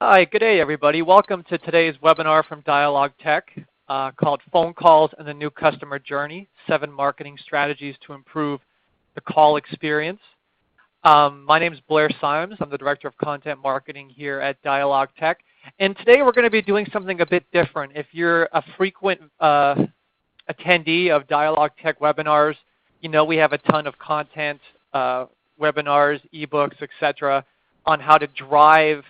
Hi, good day everybody. Welcome to today's webinar from DialogTech called Phone Calls and the New Customer Journey, 7 Marketing Strategies to Improve the Call Experience. My name is Blair Symes. I'm the Director of Content Marketing here at DialogTech. And today we're going to be doing something a bit different. If you're a frequent attendee of DialogTech webinars, you know we have a ton of content, webinars, ebooks, etc., on how to drive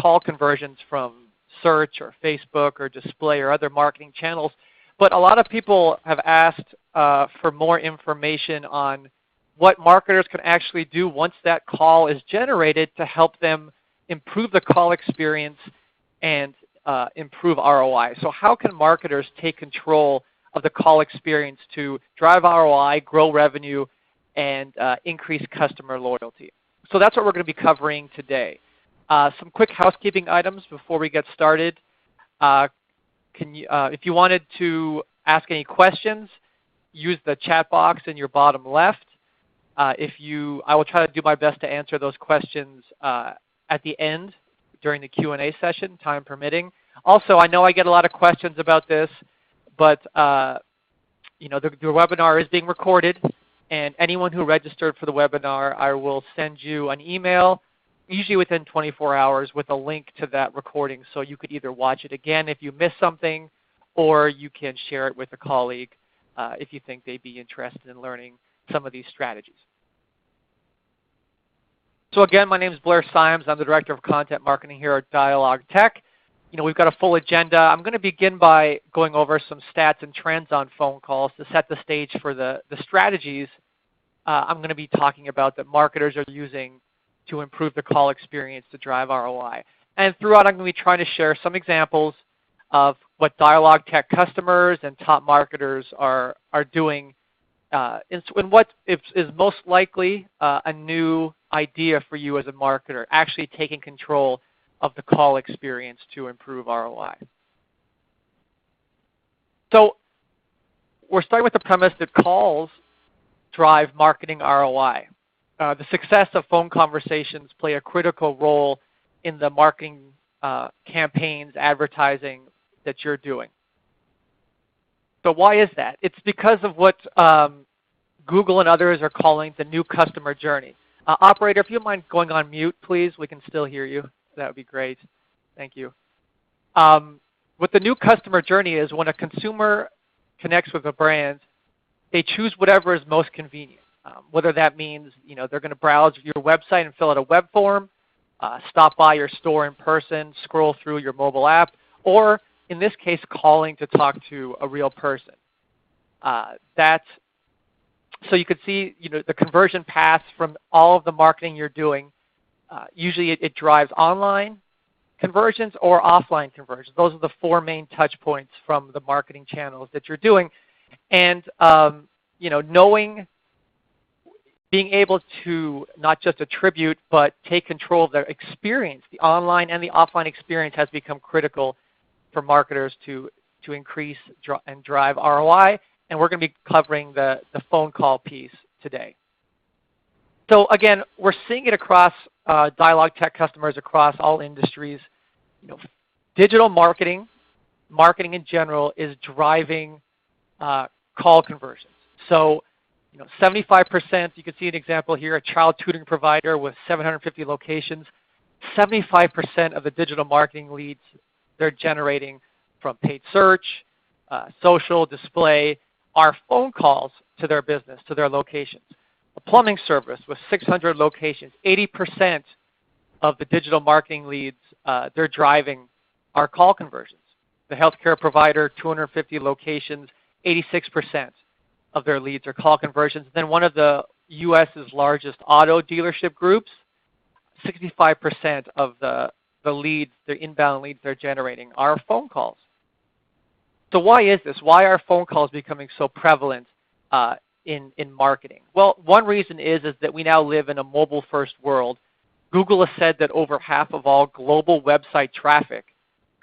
call conversions from search or Facebook or display or other marketing channels. But a lot of people have asked for more information on what marketers can actually do once that call is generated to help them improve the call experience and improve ROI. So how can marketers take control of the call experience to drive ROI, grow revenue, and increase customer loyalty? So that's what we're going to be covering today. Some quick housekeeping items before we get started. If you wanted to ask any questions, use the chat box in your bottom left. I will try to do my best to answer those questions at the end during the Q&A session, time permitting. Also, I know I get a lot of questions about this, but the webinar is being recorded, and anyone who registered for the webinar, I will send you an email usually within 24 hours with a link to that recording, so you could either watch it again if you missed something, or you can share it with a colleague if you think they'd be interested in learning some of these strategies. So again, my name is Blair Symes. I'm the Director of Content Marketing here at DialogTech. We've got a full agenda. I'm going to begin by going over some stats and trends on phone calls to set the stage for the strategies I'm going to be talking about that marketers are using to improve the call experience to drive ROI. And throughout, I'm going to be trying to share some examples of what DialogTech customers and top marketers are doing in what is most likely a new idea for you as a marketer, actually taking control of the call experience to improve ROI. So we're starting with the premise that calls drive marketing ROI. The success of phone conversations play a critical role in the marketing campaigns, advertising that you're doing. So why is that? It's because of what Google and others are calling the new customer journey. Operator, if you don't mind going on mute, please. We can still hear you. That would be great. Thank you. What the new customer journey is, when a consumer connects with a brand, they choose whatever is most convenient. Whether that means they're going to browse your website and fill out a web form, stop by your store in person, scroll through your mobile app, or in this case, calling to talk to a real person. So you can see the conversion paths from all of the marketing you're doing. Usually it drives online conversions or offline conversions. Those are the 4 main touch points from the marketing channels that you're doing. And being able to not just attribute, but take control of the experience, the online and the offline experience, has become critical for marketers to increase and drive ROI. And we're going to be covering the phone call piece today. So again, we're seeing it across DialogTech customers across all industries. Digital marketing in general, is driving call conversions. So 75%, you can see an example here, a child tutoring provider with 750 locations. 75% of the digital marketing leads they're generating from paid search, social, display, are phone calls to their business, to their locations. A plumbing service with 600 locations, 80% of the digital marketing leads they're driving are call conversions. The healthcare provider, 250 locations, 86% of their leads are call conversions. Then one of the U.S.'s largest auto dealership groups, 65% of the leads, the inbound leads they're generating, are phone calls. So why is this? Why are phone calls becoming so prevalent in marketing? Well, one reason is that we now live in a mobile-first world. Google has said that over half of all global website traffic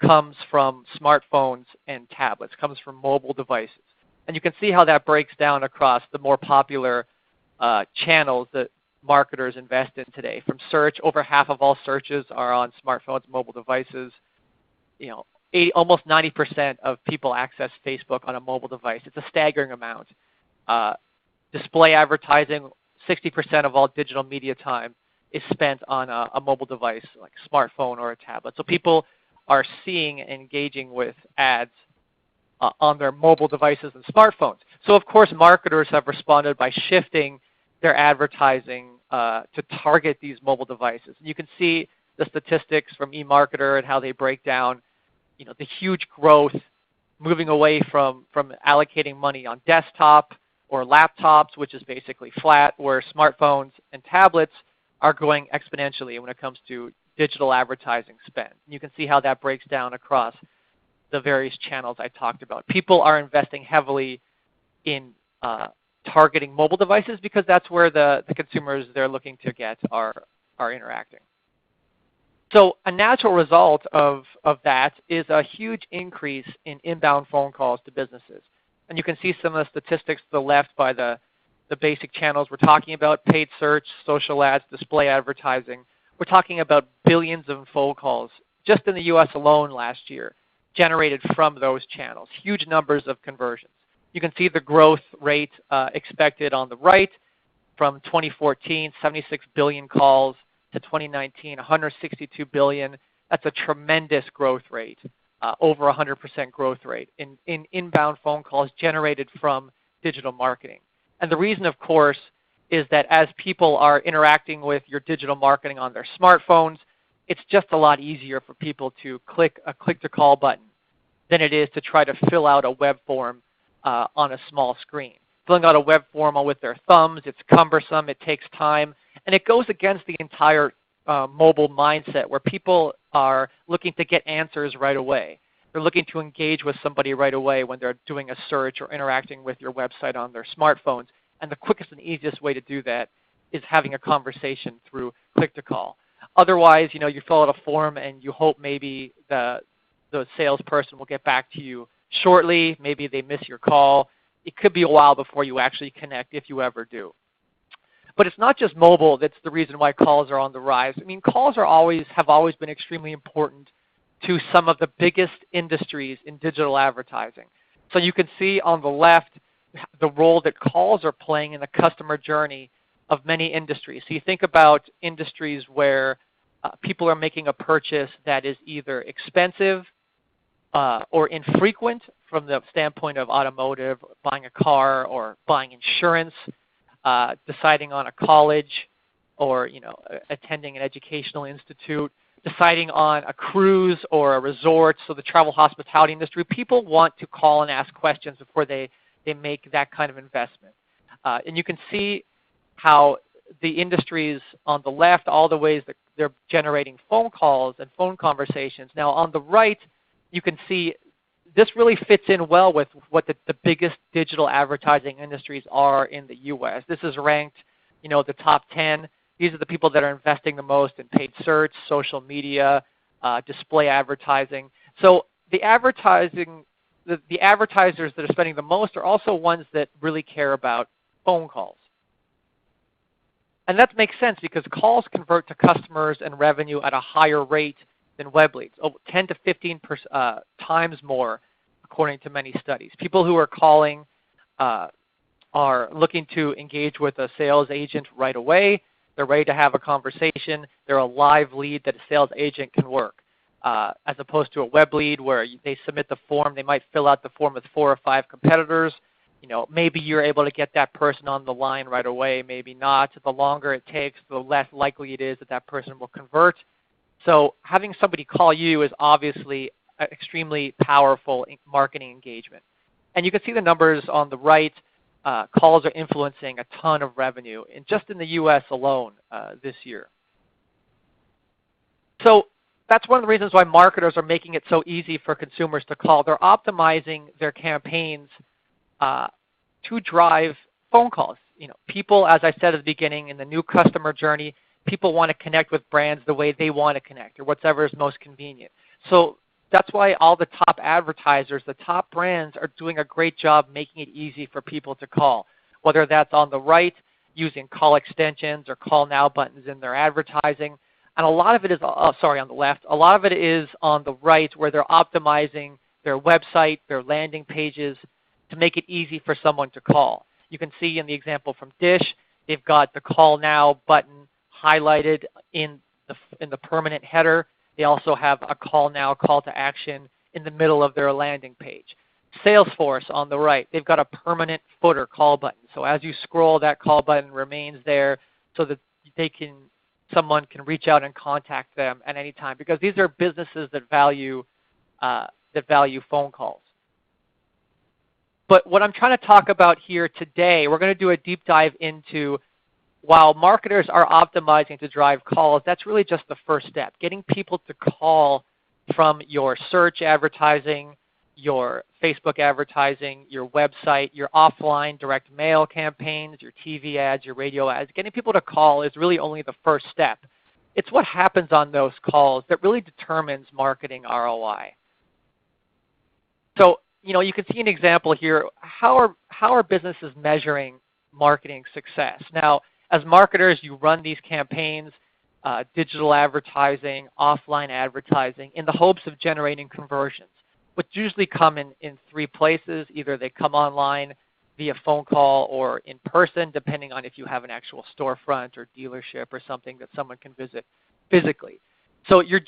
comes from smartphones and tablets, comes from mobile devices. And you can see how that breaks down across the more popular channels, the marketers invest in today. From search, over half of all searches are on smartphones, mobile devices. Almost 90% of people access Facebook on a mobile device. It's a staggering amount. Display advertising, 60% of all digital media time is spent on a mobile device, like a smartphone or a tablet. So people are seeing and engaging with ads on their mobile devices and smartphones. So of course, marketers have responded by shifting their advertising to target these mobile devices. You can see the statistics from eMarketer and how they break down the huge growth moving away from allocating money on desktop or laptops, which is basically flat, where smartphones and tablets are growing exponentially when it comes to digital advertising spend. You can see how that breaks down across the various channels I talked about. People are investing heavily in targeting mobile devices because that's where the consumers they're looking to get are interacting. So a natural result of that is a huge increase in inbound phone calls to businesses. And you can see some of the statistics to the left by the basic channels we're talking about: paid search, social ads, display advertising. We're talking about billions of phone calls just in the US alone last year generated from those channels, huge numbers of conversions. You can see the growth rate expected on the right from 2014, 76 billion calls, to 2019, 162 billion. That's a tremendous growth rate, over 100% growth rate in inbound phone calls generated from digital marketing. And the reason, of course, is that as people are interacting with your digital marketing on their smartphones, it's just a lot easier for people to click a click-to-call button than it is to try to fill out a web form on a small screen. Filling out a web form with their thumbs, it's cumbersome, it takes time, and it goes against the entire mobile mindset where people are looking to get answers right away. They're looking to engage with somebody right away when they're doing a search or interacting with your website on their smartphones. And the quickest and easiest way to do that is having a conversation through click-to-call. Otherwise, you fill out a form and you hope maybe the salesperson will get back to you shortly. Maybe they miss your call. It could be a while before you actually connect, if you ever do. But it's not just mobile that's the reason why calls are on the rise. I mean, calls have always been extremely important to some of the biggest industries in digital advertising. So you can see on the left the role that calls are playing in the customer journey of many industries. So you think about industries where people are making a purchase that is either expensive or infrequent from the standpoint of automotive, buying a car or buying insurance, deciding on a college or attending an educational institute, deciding on a cruise or a resort, so the travel hospitality industry. People want to call and ask questions before they make that kind of investment. And you can see how the industries on the left, all the ways that they're generating phone calls and phone conversations. Now on the right, you can see this really fits in well with what the biggest digital advertising industries are in the US. This is ranked, the top 10. These are the people that are investing the most in paid search, social media, display advertising. So the advertisers that are spending the most are also ones that really care about phone calls. And that makes sense because calls convert to customers and revenue at a higher rate than web leads, 10 to 15 times more, according to many studies. People who are calling are looking to engage with a sales agent right away. They're ready to have a conversation. They're a live lead that a sales agent can work, as opposed to a web lead where they submit the form. They might fill out the form with 4 or 5 competitors. Maybe you're able to get that person on the line right away, maybe not. The longer it takes, the less likely it is that that person will convert. So having somebody call you is obviously an extremely powerful marketing engagement. And you can see the numbers on the right. Calls are influencing a ton of revenue just in the US alone this year. So that's one of the reasons why marketers are making it so easy for consumers to call. They're optimizing their campaigns to drive phone calls. People, as I said at the beginning, in the new customer journey, people want to connect with brands the way they want to connect or whatever is most convenient. So that's why all the top advertisers, the top brands are doing a great job making it easy for people to call. Whether that's on the right, using call extensions or call now buttons in their advertising. And a lot of it is, on the left, a lot of it is on the right where they're optimizing their website, their landing pages to make it easy for someone to call. You can see in the example from Dish, they've got the call now button highlighted in the permanent header. They also have a call now call to action in the middle of their landing page. Salesforce on the right, they've got a permanent footer call button. So as you scroll, that call button remains there so that someone can reach out and contact them at any time, because these are businesses that value phone calls. But what I'm trying to talk about here today, we're going to do a deep dive into, while marketers are optimizing to drive calls, that's really just the first step. Getting people to call from your search advertising, your Facebook advertising, your website, your offline direct mail campaigns, your TV ads, your radio ads. Getting people to call is really only the first step. It's what happens on those calls that really determines marketing ROI. So, you can see an example here. How are businesses measuring marketing success? Now, as marketers, you run these campaigns, digital advertising, offline advertising, in the hopes of generating conversions, which usually come in three places. Either they come online via phone call or in person, depending on if you have an actual storefront or dealership or something that someone can visit physically. So you're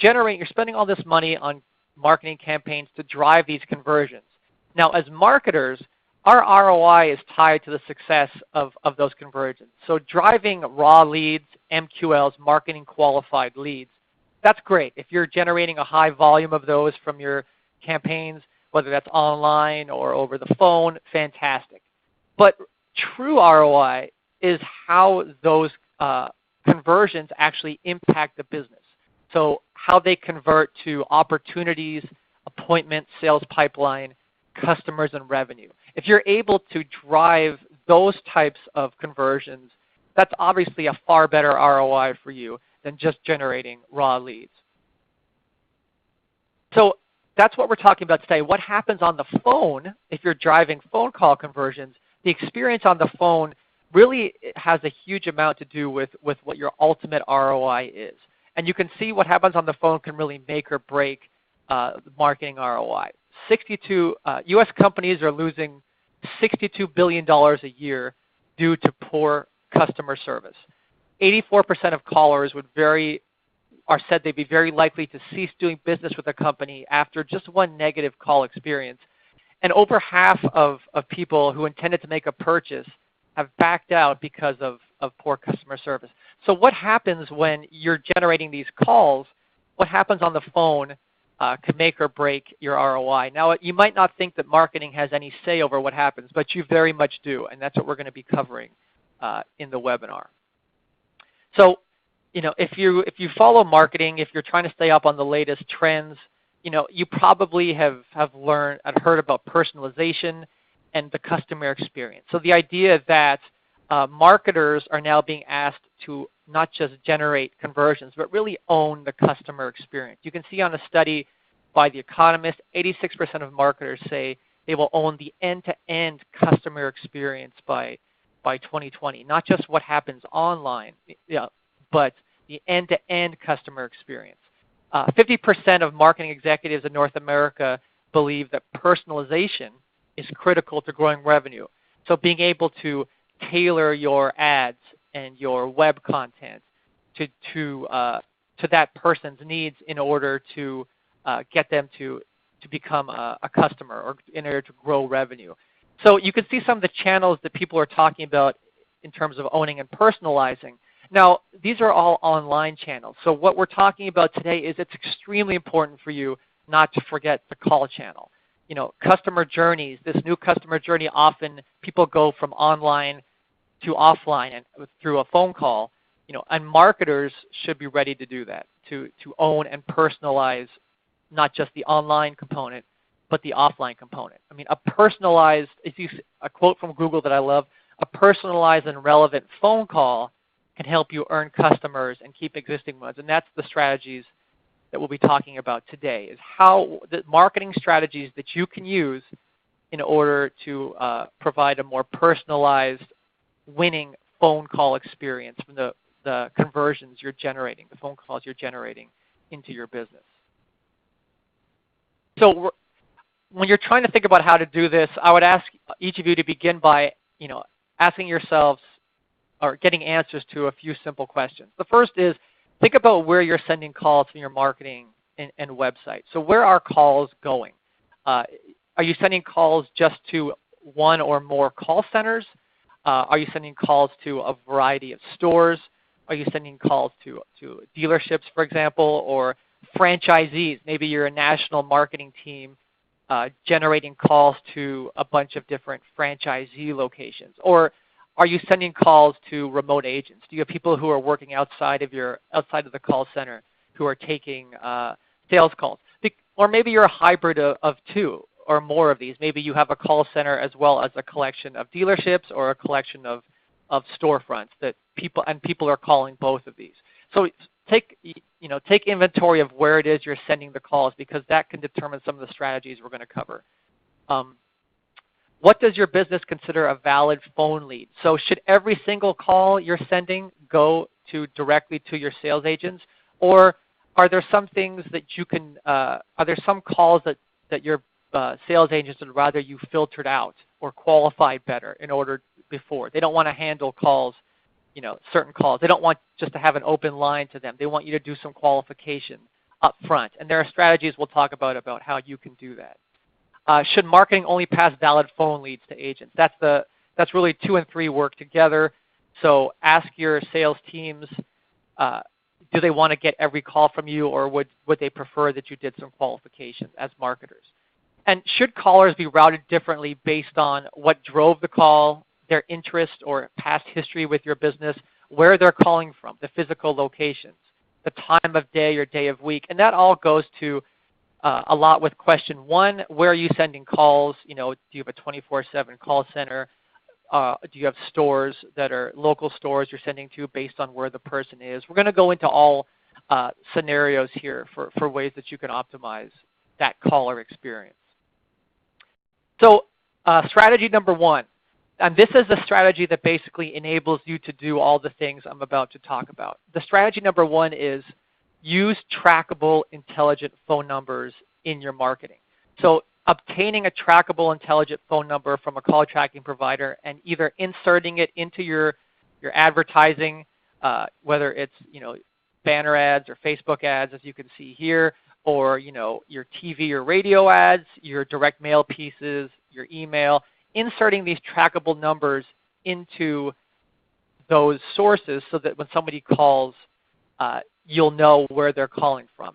spending all this money on marketing campaigns to drive these conversions. Now, as marketers, our ROI is tied to the success of those conversions. So driving raw leads, MQLs, marketing qualified leads, that's great. If you're generating a high volume of those from your campaigns, whether that's online or over the phone, fantastic. But true ROI is how those conversions actually impact the business. So how they convert to opportunities, appointments, sales pipeline, customers, and revenue. If you're able to drive those types of conversions, that's obviously a far better ROI for you than just generating raw leads. So that's what we're talking about today. What happens on the phone if you're driving phone call conversions? The experience on the phone really has a huge amount to do with what your ultimate ROI is. And you can see what happens on the phone can really make or break the marketing ROI. U.S. companies are losing $62 billion a year due to poor customer service. 84% of callers are said they'd be very likely to cease doing business with a company after just one negative call experience. And over half of people who intended to make a purchase have backed out because of poor customer service. So what happens when you're generating these calls? What happens on the phone can make or break your ROI. Now, you might not think that marketing has any say over what happens, but you very much do, and that's what we're going to be covering in the webinar. So, if you follow marketing, if you're trying to stay up on the latest trends, you probably have learned and heard about personalization and the customer experience. So the idea that marketers are now being asked to not just generate conversions, but really own the customer experience. You can see on a study by The Economist, 86% of marketers say they will own the end-to-end customer experience by 2020. Not just what happens online, but the end-to-end customer experience. 50% of marketing executives in North America believe that personalization is critical to growing revenue. So being able to tailor your ads and your web content to that person's needs in order to get them to become a customer or in order to grow revenue. So you can see some of the channels that people are talking about in terms of owning and personalizing. Now, these are all online channels. So what we're talking about today is it's extremely important for you not to forget the call channel. Customer journeys, this new customer journey, often people go from online to offline and through a phone call, and marketers should be ready to do that, to own and personalize not just the online component, but the offline component. I mean, a quote from Google that I love, a personalized and relevant phone call can help you earn customers and keep existing ones. And that's the strategies that we'll be talking about today, is how the marketing strategies that you can use in order to provide a more personalized, winning phone call experience, from the conversions you're generating, the phone calls you're generating into your business. So when you're trying to think about how to do this, I would ask each of you to begin by asking yourselves or getting answers to a few simple questions. The first is, think about where you're sending calls from your marketing and website. So where are calls going? Are you sending calls just to one or more call centers? Are you sending calls to a variety of stores? Are you sending calls to dealerships, for example, or franchisees? Maybe you're a national marketing team generating calls to a bunch of different franchisee locations. Or are you sending calls to remote agents? Do you have people who are working outside of the call center who are taking sales calls? Or maybe you're a hybrid of two or more of these. Maybe you have a call center as well as a collection of dealerships or a collection of storefronts that people are calling both of these. So take inventory of where it is you're sending the calls, because that can determine some of the strategies we're going to cover. What does your business consider a valid phone lead? So should every single call you're sending go directly to your sales agents, or are there some things that you can? Are there some calls that your sales agents would rather you filtered out or qualified better in order before? They don't want to handle calls, certain calls. They don't want just to have an open line to them. They want you to do some qualification up front. And there are strategies we'll talk about how you can do that. Should marketing only pass valid phone leads to agents? That's really 2 and 3 work together. So ask your sales teams, do they want to get every call from you, or would they prefer that you did some qualification as marketers? And should callers be routed differently based on what drove the call, their interest or past history with your business, where they're calling from, the physical locations, the time of day or day of week? And that all goes to a lot with question 1, where are you sending calls? Do you have a 24/7 call center? Do you have stores that are local stores you're sending to based on where the person is? We're going to go into all scenarios here for ways that you can optimize that caller experience. So strategy number 1, and this is the strategy that basically enables you to do all the things I'm about to talk about. The strategy number 1 is use trackable, intelligent phone numbers in your marketing. So obtaining a trackable, intelligent phone number from a call tracking provider and either inserting it into your advertising, whether it's banner ads or Facebook ads, as you can see here, or your TV or radio ads, your direct mail pieces, your email, inserting these trackable numbers into those sources so that when somebody calls, you'll know where they're calling from.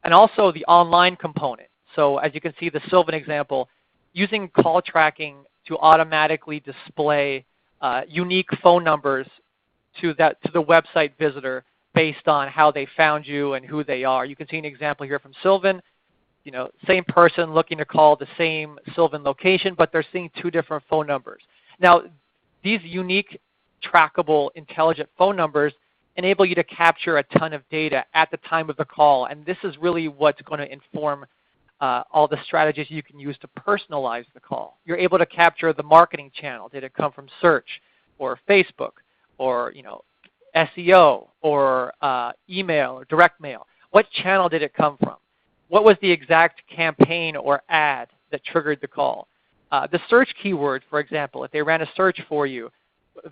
And also the online component. So as you can see, the Sylvan example, using call tracking to automatically display unique phone numbers to the website visitor based on how they found you and who they are. You can see an example here from Sylvan. Same person looking to call the same Sylvan location, but they're seeing 2 different phone numbers. Now, these unique, trackable, intelligent phone numbers enable you to capture a ton of data at the time of the call, and this is really what's going to inform all the strategies you can use to personalize the call. You're able to capture the marketing channel. Did it come from search or Facebook or SEO or email or direct mail? What channel did it come from? What was the exact campaign or ad that triggered the call? The search keyword, for example, if they ran a search for you,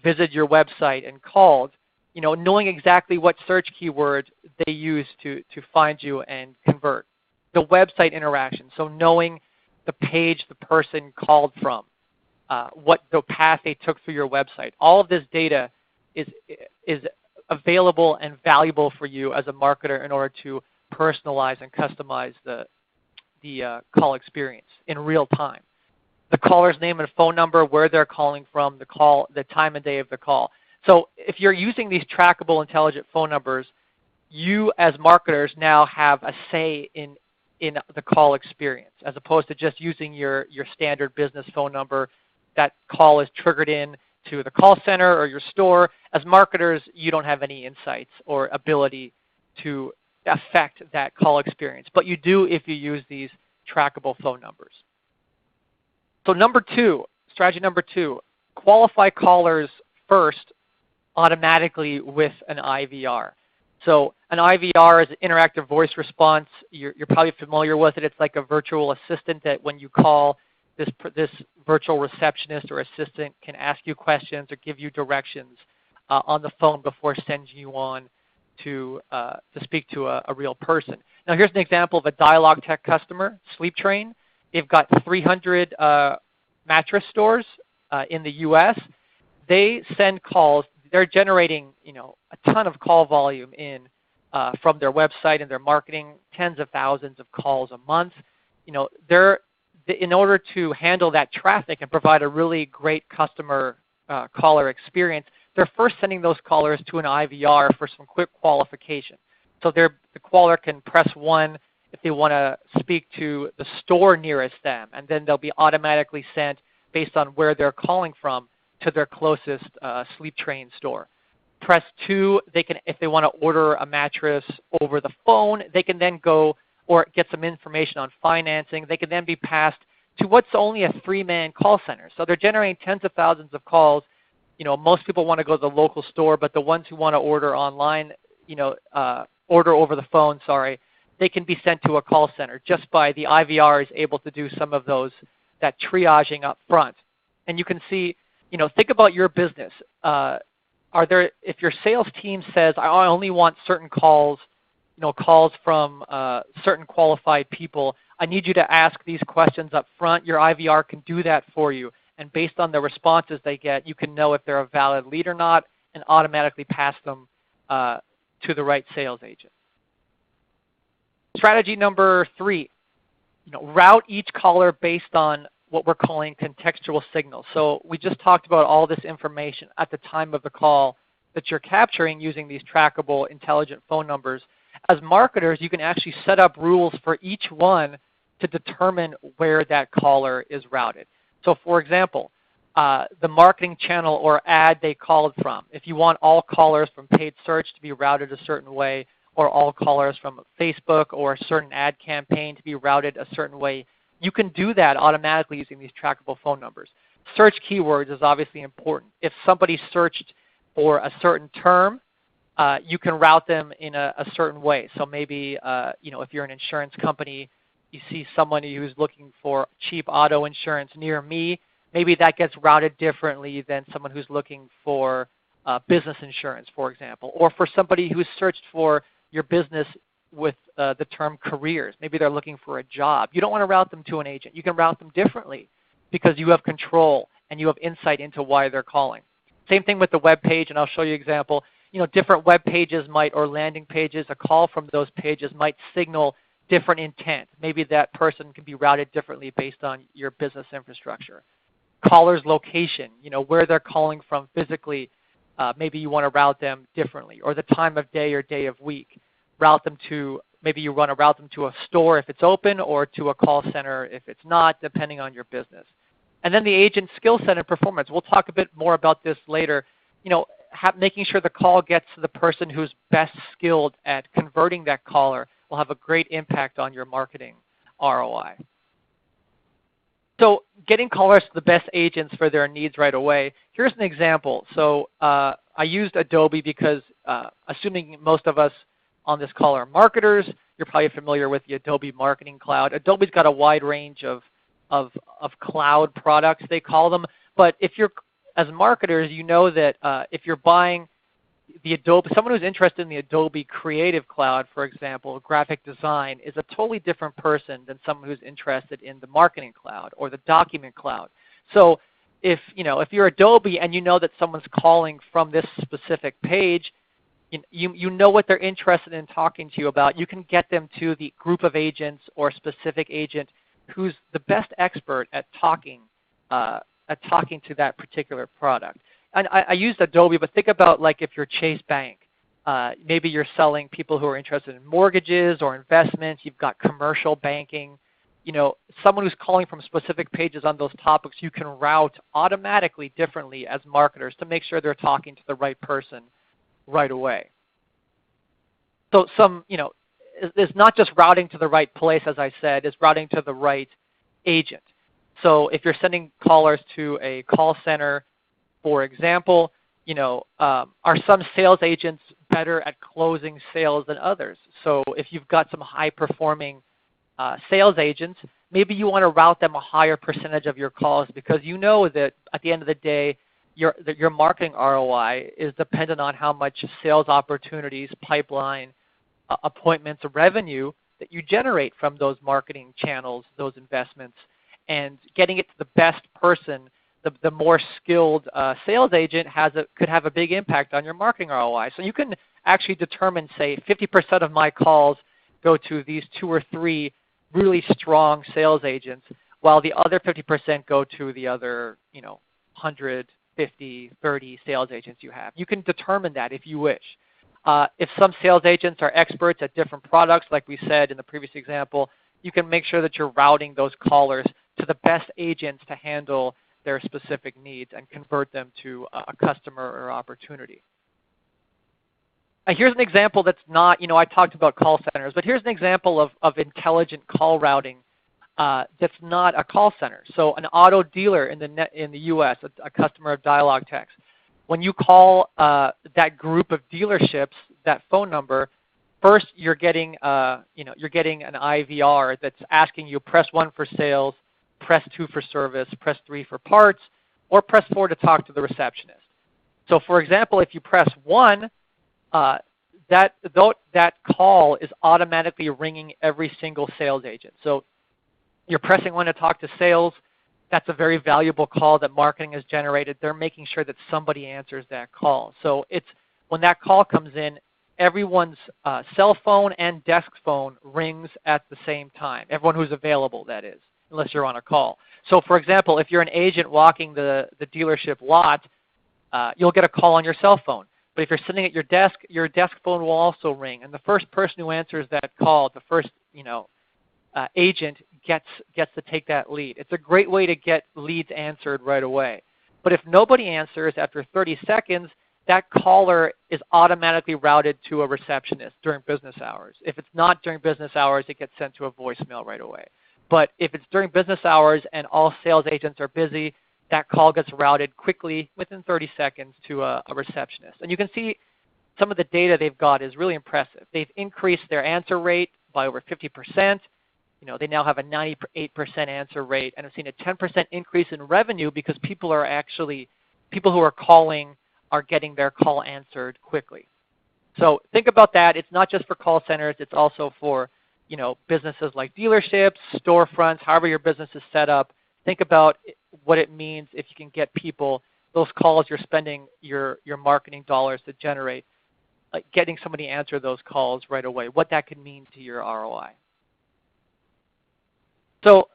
visited your website and called, knowing exactly what search keyword they used to find you and convert. The website interaction, so knowing the page the person called from, what the path they took through your website. All of this data is available and valuable for you as a marketer in order to personalize and customize the call experience in real time. The caller's name and phone number, where they're calling from, the time and day of the call. So if you're using these trackable, intelligent phone numbers, you as marketers now have a say in the call experience, as opposed to just using your standard business phone number. That call is triggered in to the call center or your store. As marketers, you don't have any insights or ability to affect that call experience, but you do if you use these trackable phone numbers. So strategy number two, qualify callers first automatically with an IVR. So an IVR is an interactive voice response. You're probably familiar with it. It's like a virtual assistant that when you call, this virtual receptionist or assistant can ask you questions or give you directions on the phone before sending you on to speak to a real person. Now here's an example of a DialogTech customer, Sleep Train. They've got 300 mattress stores in the U.S. They send calls. They're generating a ton of call volume from their website and their marketing, tens of thousands of calls a month. In order to handle that traffic and provide a really great customer caller experience, they're first sending those callers to an IVR for some quick qualification. So the caller can press 1 if they want to speak to the store nearest them, and then they'll be automatically sent based on where they're calling from to their closest Sleep Train store. Press 2, if they want to order a mattress over the phone, they can then go or get some information on financing. They can then be passed to what's only a 3-man call center. So they're generating tens of thousands of calls. Most people want to go to the local store, but the ones who want to order online, order over the phone, they can be sent to a call center just by the IVR is able to do some of that triaging up front. And you can see, think about your business. If your sales team says, I only want certain calls, calls from certain qualified people, I need you to ask these questions up front. Your IVR can do that for you. And based on the responses they get, you can know if they're a valid lead or not and automatically pass them to the right sales agent. Strategy number 3, route each caller based on what we're calling contextual signals. So we just talked about all this information at the time of the call that you're capturing using these trackable intelligent phone numbers. As marketers, you can actually set up rules for each one to determine where that caller is routed. So for example, the marketing channel or ad they called from, if you want all callers from paid search to be routed a certain way, or all callers from Facebook or a certain ad campaign to be routed a certain way, you can do that automatically using these trackable phone numbers. Search keywords is obviously important. If somebody searched for a certain term, you can route them in a certain way. So maybe if you're an insurance company, you see somebody who's looking for cheap auto insurance near me, maybe that gets routed differently than someone who's looking for business insurance, for example. Or for somebody who's searched for your business with the term careers. Maybe they're looking for a job. You don't want to route them to an agent. You can route them differently because you have control and you have insight into why they're calling. Same thing with the web page, and I'll show you an example. Different web pages or landing pages, a call from those pages might signal different intent. Maybe that person can be routed differently based on your business infrastructure. Caller's location, where they're calling from physically, maybe you want to route them differently. Or the time of day or day of week. Maybe you want to route them to a store if it's open or to a call center if it's not, depending on your business. And then the agent skill set and performance. We'll talk a bit more about this later. Making sure the call gets to the person who's best skilled at converting that caller will have a great impact on your marketing ROI. So getting callers to the best agents for their needs right away. Here's an example. So I used Adobe because assuming most of us on this call are marketers, you're probably familiar with the Adobe Marketing Cloud. Adobe's got a wide range of cloud products, they call them. But if you're, as marketers, you know that if you're buying the Adobe, someone who's interested in the Adobe Creative Cloud, for example, graphic design, is a totally different person than someone who's interested in the Marketing Cloud or the Document Cloud. So if you're Adobe and you know that someone's calling from this specific page, you know what they're interested in talking to you about. You can get them to the group of agents or specific agent who's the best expert at talking to that particular product. And I used Adobe, but think about like if you're Chase Bank. Maybe you're selling people who are interested in mortgages or investments. You've got commercial banking. Someone who's calling from specific pages on those topics, you can route automatically differently as marketers to make sure they're talking to the right person right away. So it's not just routing to the right place, as I said, it's routing to the right agent. So if you're sending callers to a call center, for example, are some sales agents better at closing sales than others? So if you've got some high-performing sales agents, maybe you want to route them a higher percentage of your calls because you know that at the end of the day, your marketing ROI is dependent on how much sales opportunities, pipeline, appointments, revenue that you generate from those marketing channels, those investments, and getting it to the best person, the more skilled sales agent could have a big impact on your marketing ROI. So you can actually determine, say, 50% of my calls go to these 2 or 3 really strong sales agents, while the other 50% go to the other 100, 50, 30 sales agents you have. You can determine that if you wish. If some sales agents are experts at different products, like we said in the previous example, you can make sure that you're routing those callers to the best agents to handle their specific needs and convert them to a customer or opportunity. Here's an example that's not, I talked about call centers, but here's an example of intelligent call routing that's not a call center. So an auto dealer in the U.S., a customer of DialogTech, when you call that group of dealerships, that phone number, first you're getting an IVR that's asking you press 1 for sales, press 2 for service, press 3 for parts, or press 4 to talk to the receptionist. So for example, if you press 1, that call is automatically ringing every single sales agent. So you're pressing 1 to talk to sales. That's a very valuable call that marketing has generated. They're making sure that somebody answers that call. So when that call comes in, everyone's cell phone and desk phone rings at the same time. Everyone who's available, that is, unless you're on a call. So for example, if you're an agent walking the dealership lot, you'll get a call on your cell phone. But if you're sitting at your desk phone will also ring. And the first person who answers that call, the first agent gets to take that lead. It's a great way to get leads answered right away. But if nobody answers after 30 seconds, that caller is automatically routed to a receptionist during business hours. If it's not during business hours, it gets sent to a voicemail right away. But if it's during business hours and all sales agents are busy, that call gets routed quickly within 30 seconds to a receptionist. And you can see some of the data they've got is really impressive. They've increased their answer rate by over 50%. They now have a 98% answer rate and have seen a 10% increase in revenue because people who are calling are getting their call answered quickly. So think about that. It's not just for call centers. It's also for businesses like dealerships, storefronts, however your business is set up. Think about what it means if you can get people, those calls you're spending your marketing dollars to generate, getting somebody to answer those calls right away, what that could mean to your ROI. So,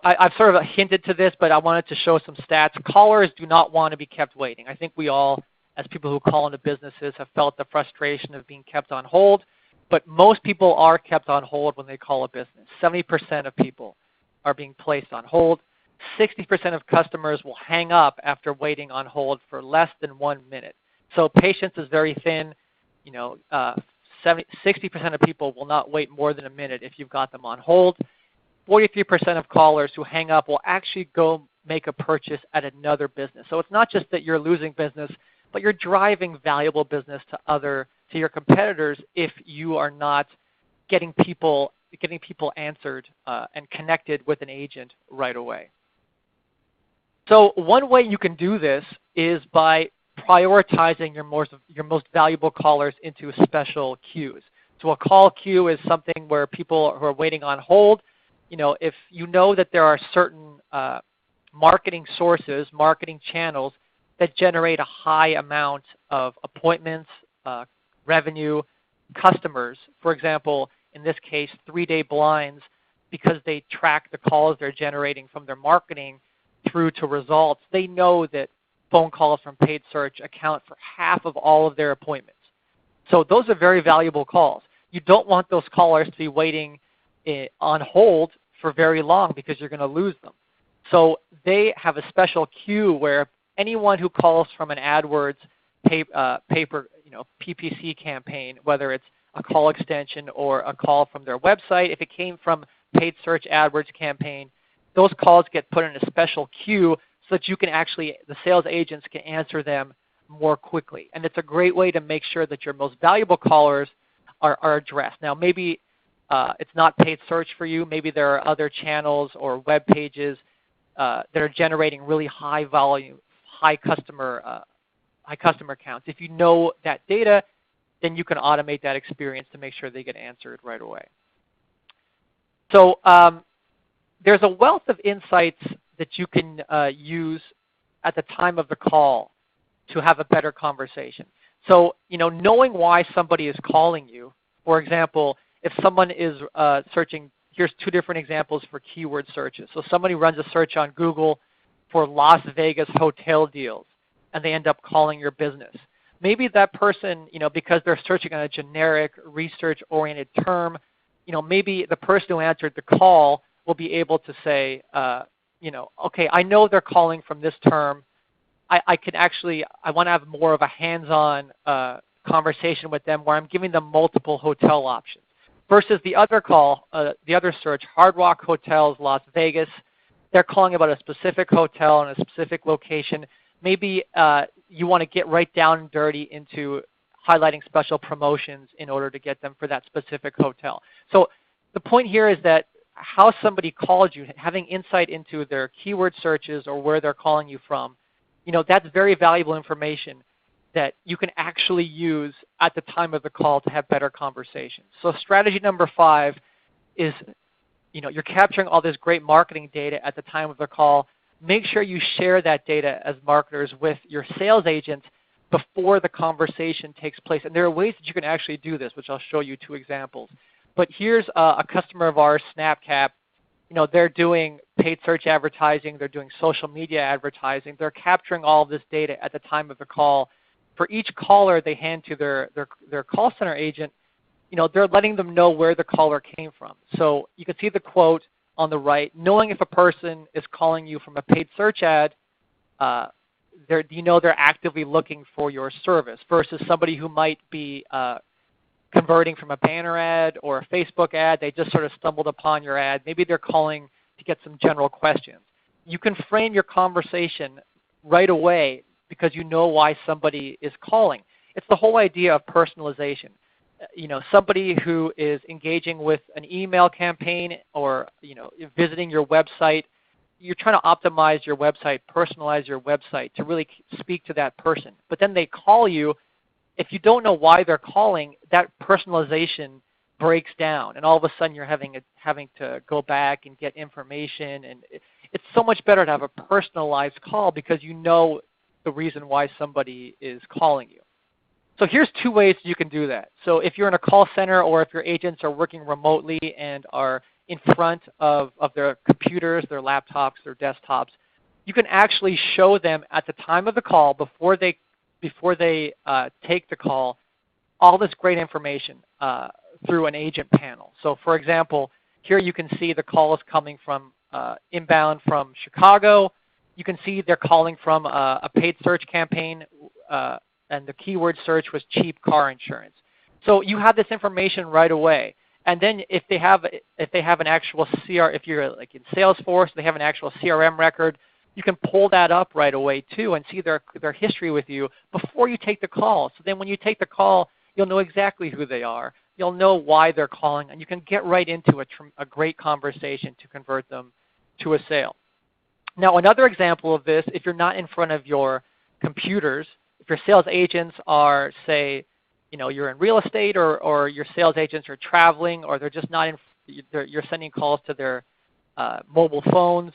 I've sort of hinted to this, but I wanted to show some stats. Callers do not want to be kept waiting. I think we all, as people who call into businesses, have felt the frustration of being kept on hold. But most people are kept on hold when they call a business. 70% of people are being placed on hold. 60% of customers will hang up after waiting on hold for less than 1 minute. So patience is very thin. 60% of people will not wait more than a minute if you've got them on hold. 43% of callers who hang up will actually go make a purchase at another business. So it's not just that you're losing business, but you're driving valuable business to your competitors if you are not getting people answered and connected with an agent right away. So one way you can do this is by prioritizing your most valuable callers into special queues. So a call queue is something where people who are waiting on hold, if you know that there are certain marketing sources, marketing channels that generate a high amount of appointments, revenue, customers. For example, in this case, 3-day blinds, because they track the calls they're generating from their marketing through to results, they know that phone calls from paid search account for half of all of their appointments. So those are very valuable calls. You don't want those callers to be waiting on hold for very long because you're going to lose them. So they have a special queue where anyone who calls from an AdWords PPC campaign, whether it's a call extension or a call from their website, if it came from paid search AdWords campaign, those calls get put in a special queue so that you can the sales agents can answer them more quickly. And it's a great way to make sure that your most valuable callers are addressed. Now, maybe it's not paid search for you. Maybe there are other channels or web pages that are generating really high volume, high customer counts. If you know that data, then you can automate that experience to make sure they get answered right away. So there's a wealth of insights that you can use at the time of the call to have a better conversation. So knowing why somebody is calling you, for example, if someone is searching, here's two different examples for keyword searches. So somebody runs a search on Google for Las Vegas hotel deals, and they end up calling your business. Maybe that person, because they're searching on a generic research-oriented term, maybe the person who answered the call will be able to say, okay, I know they're calling from this term. I want to have more of a hands-on conversation with them where I'm giving them multiple hotel options. Versus the other call, the other search, Hard Rock Hotels, Las Vegas, they're calling about a specific hotel in a specific location. Maybe you want to get right down and dirty into highlighting special promotions in order to get them for that specific hotel. So the point here is that how somebody called you, having insight into their keyword searches or where they're calling you from, that's very valuable information that you can actually use at the time of the call to have better conversations. So strategy number 5 is, you're capturing all this great marketing data at the time of the call. Make sure you share that data as marketers with your sales agents before the conversation takes place. And there are ways that you can actually do this, which I'll show you 2 examples. But here's a customer of ours, SnapCap. They're doing paid search advertising. They're doing social media advertising. They're capturing all of this data at the time of the call. For each caller they hand to their call center agent, they're letting them know where the caller came from. So you can see the quote on the right. Knowing if a person is calling you from a paid search ad, they're actively looking for your service versus somebody who might be converting from a banner ad or a Facebook ad. They just sort of stumbled upon your ad. Maybe they're calling to get some general questions. You can frame your conversation right away because you know why somebody is calling. It's the whole idea of personalization. Somebody who is engaging with an email campaign or visiting your website, you're trying to optimize your website, personalize your website to really speak to that person. But then they call you. If you don't know why they're calling, that personalization breaks down, and all of a sudden you're having to go back and get information. And it's so much better to have a personalized call because you know the reason why somebody is calling you. So here's 2 ways you can do that. So if you're in a call center or if your agents are working remotely and are in front of their computers, their laptops, their desktops, you can actually show them at the time of the call before they take the call all this great information through an agent panel. So for example, here you can see the call is coming from inbound from Chicago. You can see they're calling from a paid search campaign, and the keyword search was cheap car insurance. So you have this information right away. And then if they have an actual if you're like in Salesforce, they have an actual CRM record, you can pull that up right away too and see their history with you before you take the call. So then when you take the call, you'll know exactly who they are. You'll know why they're calling, and you can get right into a great conversation to convert them to a sale. Now another example of this, if you're not in front of your computers, if your sales agents are, say, you're in real estate or your sales agents are traveling or they're just not you're sending calls to their mobile phones,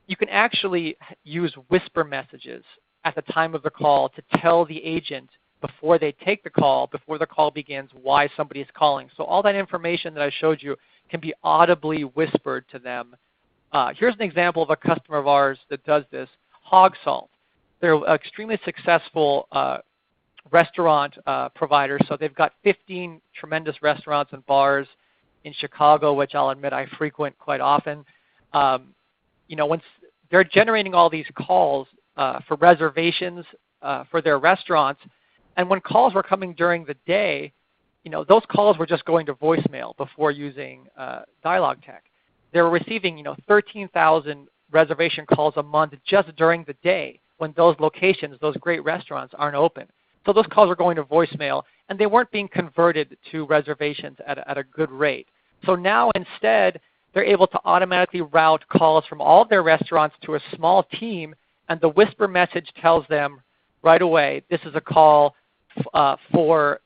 you can actually use whisper messages at the time of the call to tell the agent before they take the call, before the call begins, why somebody is calling. So all that information that I showed you can be audibly whispered to them. Here's an example of a customer of ours that does this, Hog Salt. They're an extremely successful restaurant provider. So they've got 15 tremendous restaurants and bars in Chicago, which I'll admit I frequent quite often. Once they're generating all these calls for reservations for their restaurants, and when calls were coming during the day, those calls were just going to voicemail before using DialogTech. They were receiving 13,000 reservation calls a month just during the day when those locations, those great restaurants, aren't open. So those calls are going to voicemail, and they weren't being converted to reservations at a good rate. So now instead, they're able to automatically route calls from all of their restaurants to a small team, and the whisper message tells them right away, this is a call for,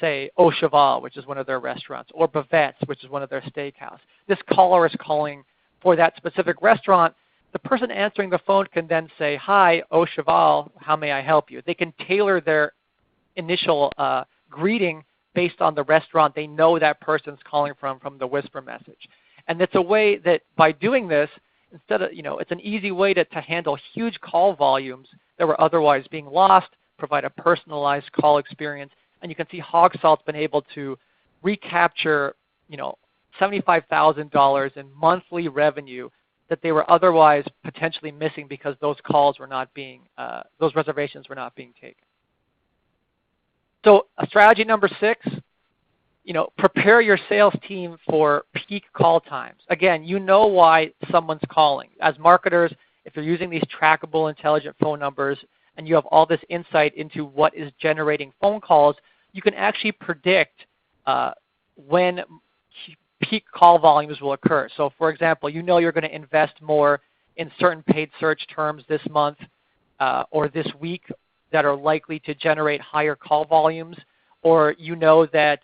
say, Au Cheval, which is one of their restaurants, or Bavette's, which is one of their steakhouse. This caller is calling for that specific restaurant. The person answering the phone can then say, hi, Au Cheval, how may I help you? They can tailor their initial greeting based on the restaurant they know that person's calling from the whisper message. And it's a way that by doing this, instead of, it's an easy way to handle huge call volumes that were otherwise being lost, provide a personalized call experience. And you can see Hog Salt's been able to recapture, $75,000 in monthly revenue that they were otherwise potentially missing because those calls were not being, those reservations were not being taken. So strategy number 6, prepare your sales team for peak call times. Again, you know why someone's calling. As marketers, if you're using these trackable intelligent phone numbers and you have all this insight into what is generating phone calls, you can actually predict when peak call volumes will occur. So for example, you're going to invest more in certain paid search terms this month or this week that are likely to generate higher call volumes, or that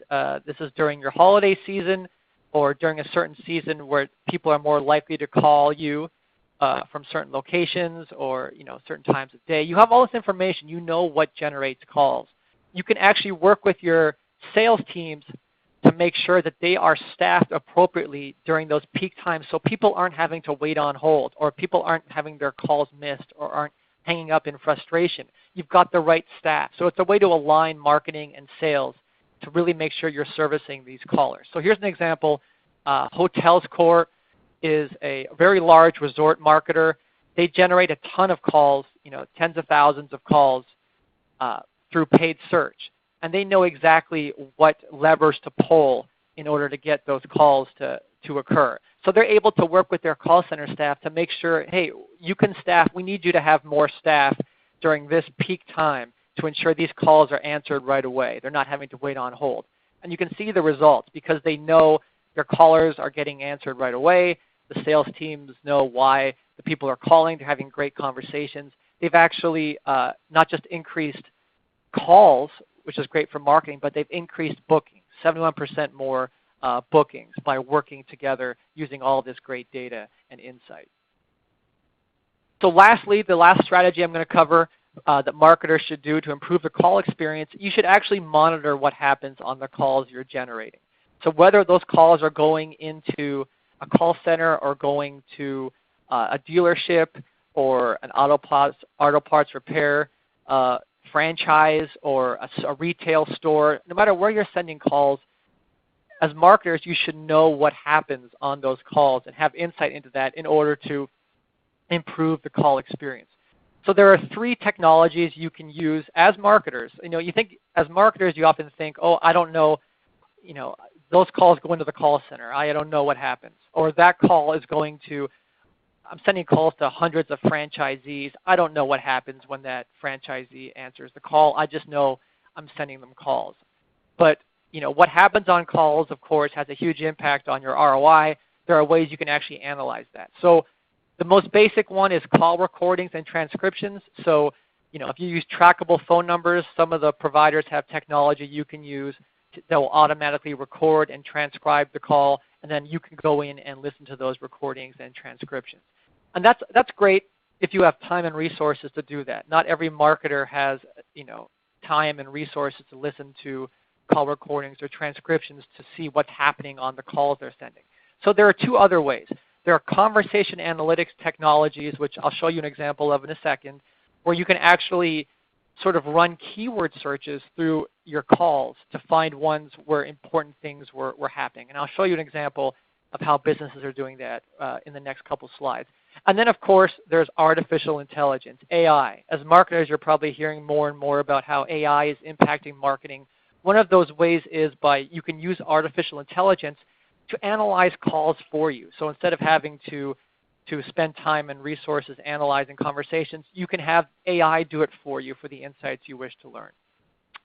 this is during your holiday season or during a certain season where people are more likely to call you from certain locations or certain times of day. You have all this information. You know what generates calls. You can actually work with your sales teams to make sure that they are staffed appropriately during those peak times so people aren't having to wait on hold or people aren't having their calls missed or aren't hanging up in frustration. You've got the right staff. So it's a way to align marketing and sales to really make sure you're servicing these callers. So here's an example. Hotels Corp is a very large resort marketer. They generate a ton of calls, tens of thousands of calls through paid search. And they know exactly what levers to pull in order to get those calls to occur. So they're able to work with their call center staff to make sure, hey, you can staff, we need you to have more staff during this peak time to ensure these calls are answered right away. They're not having to wait on hold. And you can see the results because they know their callers are getting answered right away. The sales teams know why the people are calling. They're having great conversations. They've actually not just increased calls, which is great for marketing, but they've increased bookings, 71% more bookings by working together using all this great data and insight. So lastly, the last strategy I'm going to cover that marketers should do to improve the call experience, you should actually monitor what happens on the calls you're generating. So whether those calls are going into a call center or going to a dealership or an auto parts repair franchise or a retail store, no matter where you're sending calls, as marketers, you should know what happens on those calls and have insight into that in order to improve the call experience. So there are 3 technologies you can use as marketers. You think as marketers, you often think, oh, I don't know, those calls go into the call center. I don't know what happens. Or that call is going to, I'm sending calls to hundreds of franchisees. I don't know what happens when that franchisee answers the call. I just know I'm sending them calls. But what happens on calls, of course, has a huge impact on your ROI. There are ways you can actually analyze that. So the most basic one is call recordings and transcriptions. So if you use trackable phone numbers, some of the providers have technology you can use that will automatically record and transcribe the call, and then you can go in and listen to those recordings and transcriptions. And that's great if you have time and resources to do that. Not every marketer has time and resources to listen to call recordings or transcriptions to see what's happening on the calls they're sending. So there are 2 other ways. There are conversation analytics technologies, which I'll show you an example of in a second, where you can actually sort of run keyword searches through your calls to find ones where important things were happening. And I'll show you an example of how businesses are doing that in the next couple slides. And then, of course, there's artificial intelligence, AI. As marketers, you're probably hearing more and more about how AI is impacting marketing. One of those ways is you can use artificial intelligence to analyze calls for you. So instead of having to to spend time and resources analyzing conversations, you can have AI do it for you for the insights you wish to learn.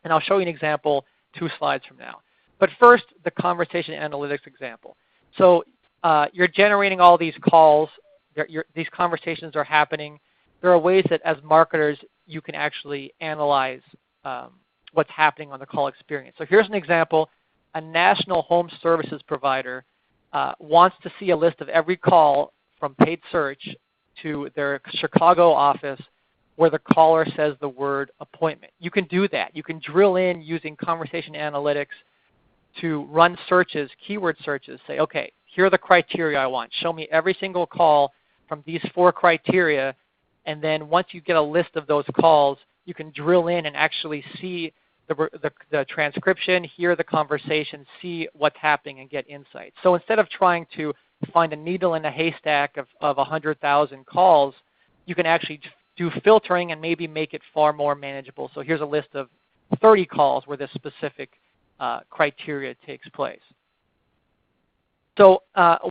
And I'll show you an example 2 slides from now. But first, the conversation analytics example. So you're generating all these calls. These conversations are happening. There are ways that as marketers you can actually analyze what's happening on the call experience. So here's an example. A national home services provider wants to see a list of every call from paid search to their Chicago office where the caller says the word appointment. You can do that. You can drill in using conversation analytics to run searches, keyword searches, say, okay, here are the criteria I want. Show me every single call from these 4 criteria, and then once you get a list of those calls, you can drill in and actually see the transcription, hear the conversation, see what's happening, and get insights. So instead of trying to find a needle in a haystack of 100,000 calls, you can actually do filtering and maybe make it far more manageable. So here's a list of 30 calls where this specific criteria takes place. So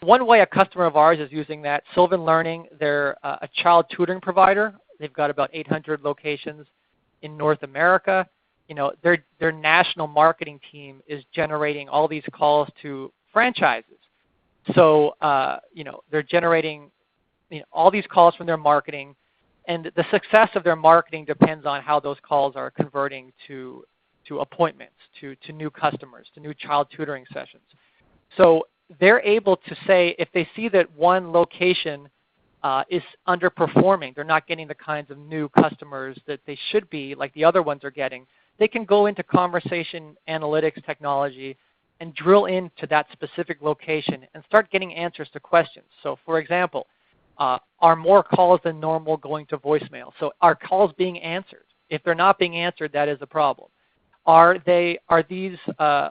one way a customer of ours is using that, Sylvan Learning, they're a child tutoring provider. They've got about 800 locations in North America. You know, their national marketing team is generating all these calls to franchises. So you know, they're generating all these calls from their marketing, and the success of their marketing depends on how those calls are converting to appointments, to new customers, to new child tutoring sessions. So they're able to say if they see that one location is underperforming, they're not getting the kinds of new customers that they should be like the other ones are getting, they can go into conversation analytics technology and drill into that specific location and start getting answers to questions. So for example, are more calls than normal going to voicemail? So are calls being answered? If they're not being answered, that is a problem. Are these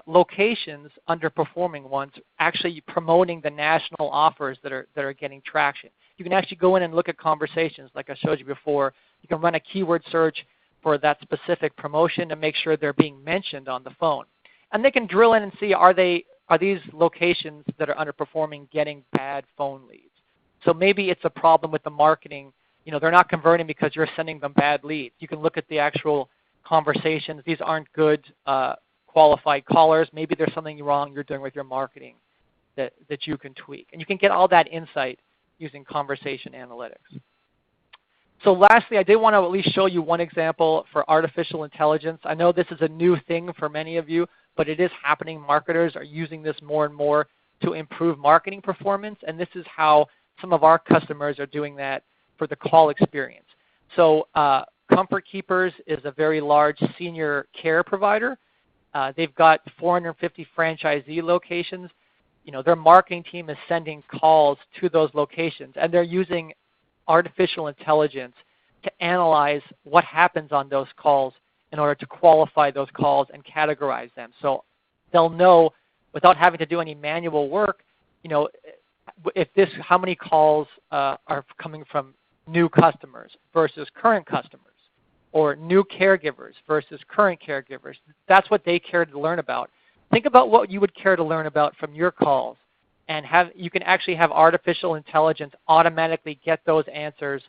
locations, underperforming ones, actually promoting the national offers that are getting traction? You can actually go in and look at conversations like I showed you before. You can run a keyword search for that specific promotion to make sure they're being mentioned on the phone. And they can drill in and see, are these locations that are underperforming getting bad phone leads? So maybe it's a problem with the marketing. You know, they're not converting because you're sending them bad leads. You can look at the actual conversations. These aren't good qualified callers. Maybe there's something wrong you're doing with your marketing that you can tweak. And you can get all that insight using conversation analytics. So lastly, I did want to at least show you one example for artificial intelligence. I know this is a new thing for many of you, but it is happening. Marketers are using this more and more to improve marketing performance, and this is how some of our customers are doing that for the call experience. So Comfort Keepers is a very large senior care provider. They've got 450 franchisee locations. You know, their marketing team is sending calls to those locations, and they're using artificial intelligence to analyze what happens on those calls in order to qualify those calls and categorize them. So they'll know without having to do any manual work, you know, how many calls are coming from new customers versus current customers, or new caregivers versus current caregivers. That's what they care to learn about. Think about what you would care to learn about from your calls, and you can actually have artificial intelligence automatically get those answers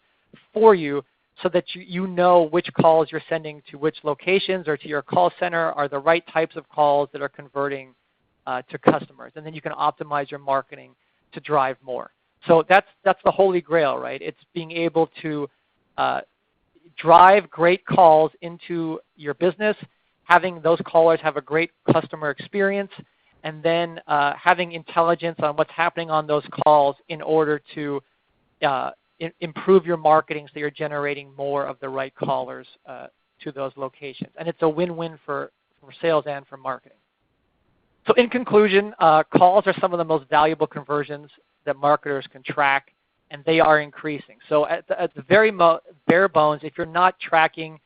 for you so that you know which calls you're sending to which locations or to your call center are the right types of calls that are converting to customers. And then you can optimize your marketing to drive more. So that's the holy grail, right? It's being able to drive great calls into your business, having those callers have a great customer experience, and then having intelligence on what's happening on those calls in order to improve your marketing so you're generating more of the right callers to those locations. And it's a win-win for sales and for marketing. So in conclusion, calls are some of the most valuable conversions that marketers can track, and they are increasing. So at the very bare bones, if you're not tracking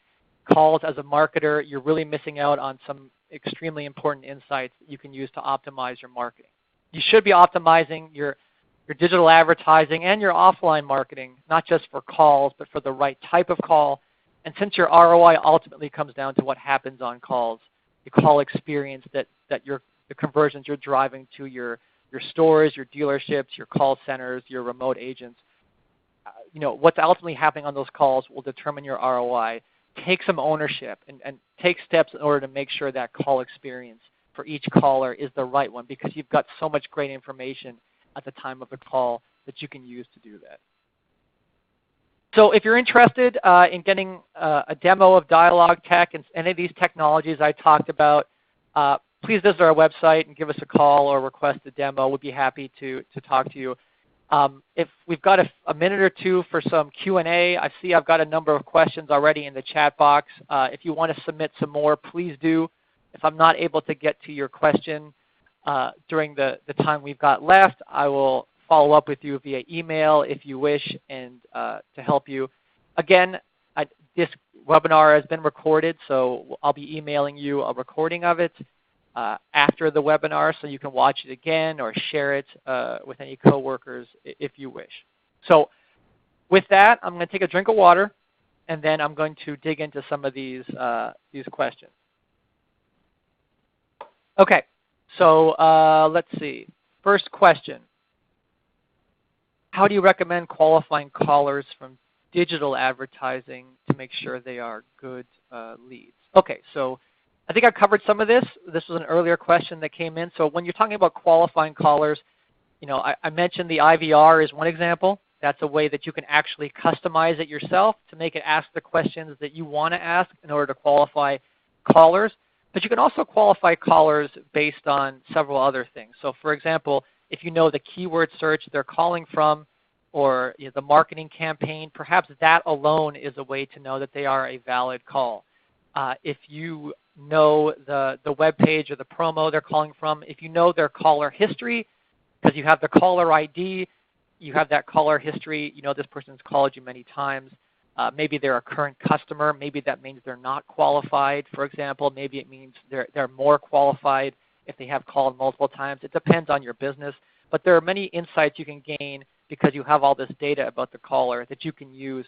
calls as a marketer, you're really missing out on some extremely important insights that you can use to optimize your marketing. You should be optimizing your digital advertising and your offline marketing, not just for calls, but for the right type of call. And since your ROI ultimately comes down to what happens on calls, the call experience the conversions you're driving to your stores, your dealerships, your call centers, your remote agents, what's ultimately happening on those calls will determine your ROI. Take some ownership and take steps in order to make sure that call experience for each caller is the right one, because you've got so much great information at the time of the call that you can use to do that. So if you're interested in getting a demo of DialogTech and any of these technologies I talked about, please visit our website and give us a call or request a demo. We'd be happy to talk to you. If we've got a minute or two for some Q&A, I see I've got a number of questions already in the chat box. If you want to submit some more, please do. If I'm not able to get to your question during the time we've got left, I will follow up with you via email if you wish, and to help you. Again, this webinar has been recorded, so I'll be emailing you a recording of it after the webinar, so you can watch it again or share it with any coworkers if you wish. So with that, I'm going to take a drink of water, and then I'm going to dig into some of these questions. Okay, so let's see. First question. How do you recommend qualifying callers from digital advertising to make sure they are good leads? Okay, so I think I covered some of this. This was an earlier question that came in. So when you're talking about qualifying callers, I mentioned the IVR is one example. That's a way that you can actually customize it yourself to make it ask the questions that you want to ask in order to qualify callers. But you can also qualify callers based on several other things. So for example, if you know the keyword search they're calling from, or the marketing campaign, perhaps that alone is a way to know that they are a valid call. If you know the web page or the promo they're calling from, if you know their caller history, because you have the caller ID, you have that caller history, you know this person's called you many times. Maybe they're a current customer. Maybe that means they're not qualified, for example. Maybe it means they're more qualified if they have called multiple times. It depends on your business. But there are many insights you can gain because you have all this data about the caller that you can use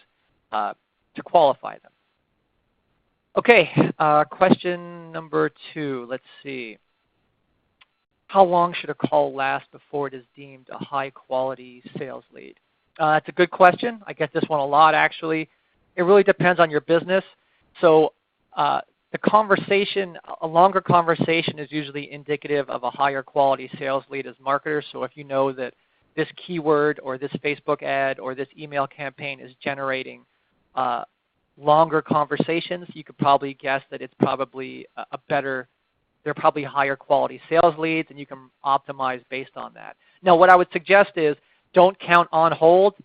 to qualify them. Okay, question number 2. Let's see. How long should a call last before it is deemed a high-quality sales lead? That's a good question. I get this one a lot, actually. It really depends on your business. So the conversation, a longer conversation is usually indicative of a higher quality sales lead as marketers. So if you know that this keyword or this Facebook ad or this email campaign is generating longer conversations, you could probably guess that it's probably they're probably higher quality sales leads, and you can optimize based on that. Now, what I would suggest is don't count on hold.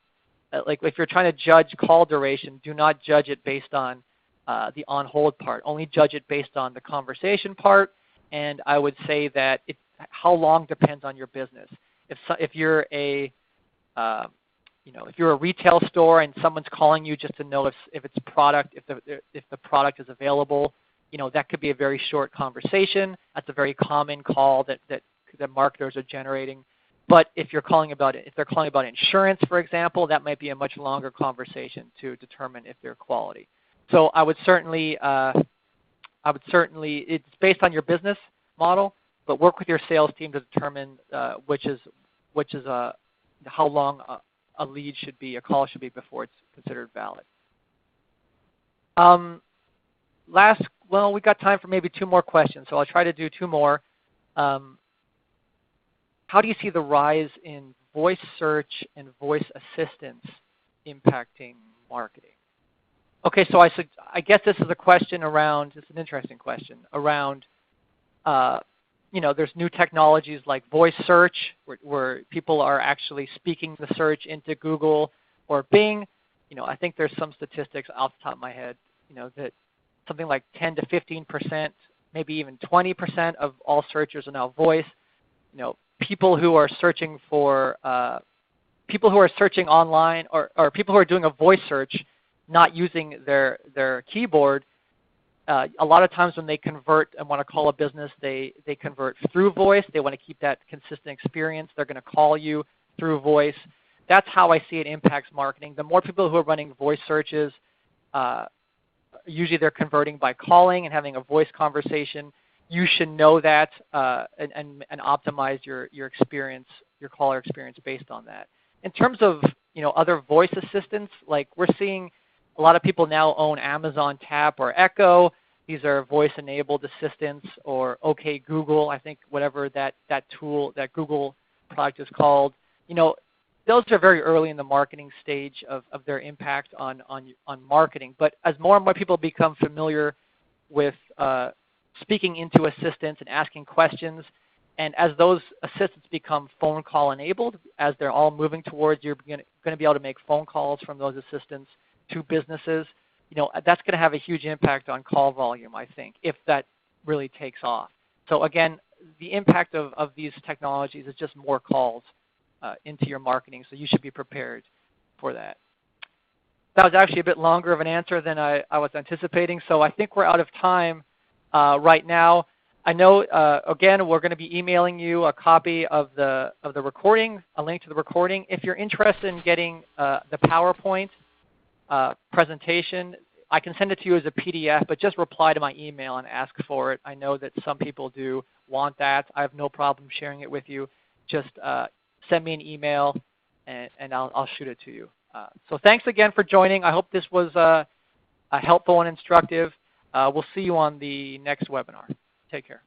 Like if you're trying to judge call duration, do not judge it based on the on hold part. Only judge it based on the conversation part. And I would say that how long depends on your business. If you're a if you're a retail store and someone's calling you just to know if it's product, if the product is available, that could be a very short conversation. That's a very common call that marketers are generating. But if they're calling about insurance, for example, that might be a much longer conversation to determine if they're quality. So I would certainly, it's based on your business model, but work with your sales team to determine which is how long a call should be before it's considered valid. Well, we've got time for maybe 2 more questions, so I'll try to do 2 more. How do you see the rise in voice search and voice assistance impacting marketing? Okay, so I guess this is a question around, it's an interesting question, around, there's new technologies like voice search, where people are actually speaking the search into Google or Bing. I think there's some statistics off the top of my head, that something like 10 to 15%, maybe even 20% of all searches are now voice. People who are searching for, people who are searching online, or people who are doing a voice search, not using their keyboard, a lot of times when they convert and want to call a business, they convert through voice. They want to keep that consistent experience. They're going to call you through voice. That's how I see it impacts marketing. The more people who are running voice searches, usually they're converting by calling and having a voice conversation. You should know that and optimize your experience, your caller experience based on that. In terms of other voice assistants. Like we're seeing a lot of people now own Amazon Tap or Echo. These are voice-enabled assistants, or OK Google, I think whatever that tool, that Google product is called. Those are very early in the marketing stage of their impact on marketing. But as more and more people become familiar with speaking into assistants and asking questions, and as those assistants become phone call enabled, as they're all moving towards you're going to be able to make phone calls from those assistants to businesses, that's going to have a huge impact on call volume, I think, if that really takes off. So again, the impact of these technologies is just more calls into your marketing, so you should be prepared for that. That was actually a bit longer of an answer than I was anticipating, so I think we're out of time right now. I know, again, we're going to be emailing you a copy of the recording, a link to the recording. If you're interested in getting the PowerPoint presentation, I can send it to you as a PDF, but just reply to my email and ask for it. I know that some people do want that. I have no problem sharing it with you. Just send me an email, and I'll shoot it to you. So thanks again for joining. I hope this was helpful and instructive. We'll see you on the next webinar. Take care.